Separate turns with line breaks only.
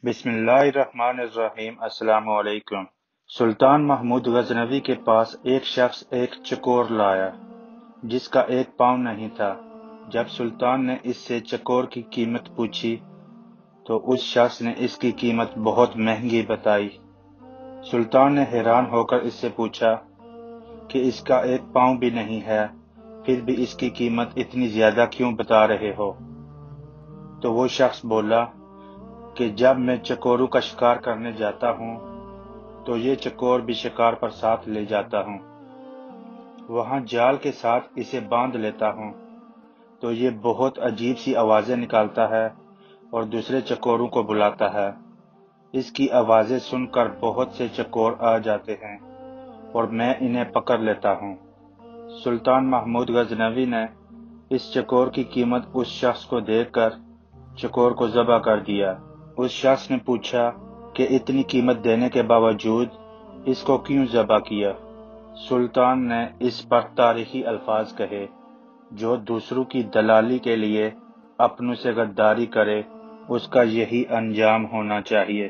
بسم اللہ الرحمن الرحیم۔ السلام علیکم۔ سلطان محمود غزنوی کے پاس ایک شخص ایک چکور لایا جس کا ایک پاؤں نہیں تھا۔ جب سلطان نے اس سے چکور کی قیمت پوچھی تو اس شخص نے اس کی قیمت بہت مہنگی بتائی۔ سلطان نے حیران ہو کر اس سے پوچھا کہ اس کا ایک پاؤں بھی نہیں ہے، پھر بھی اس کی قیمت اتنی زیادہ کیوں بتا رہے ہو؟ تو وہ شخص بولا کہ جب میں چکوروں کا شکار کرنے جاتا ہوں تو یہ چکور بھی شکار پر ساتھ لے جاتا ہوں۔ وہاں جال کے ساتھ اسے باندھ لیتا ہوں تو یہ بہت عجیب سی آوازیں نکالتا ہے اور دوسرے چکوروں کو بلاتا ہے۔ اس کی آوازیں سن کر بہت سے چکور آ جاتے ہیں اور میں انہیں پکڑ لیتا ہوں۔ سلطان محمود غزنوی نے اس چکور کی قیمت اس شخص کو دے کر چکور کو ذبح کر دیا۔ اس شخص نے پوچھا کہ اتنی قیمت دینے کے باوجود اس کو کیوں ذبح کیا؟ سلطان نے اس پر تاریخی الفاظ کہے، جو دوسروں کی دلالی کے لیے اپنوں سے غداری کرے اس کا یہی انجام ہونا چاہیے۔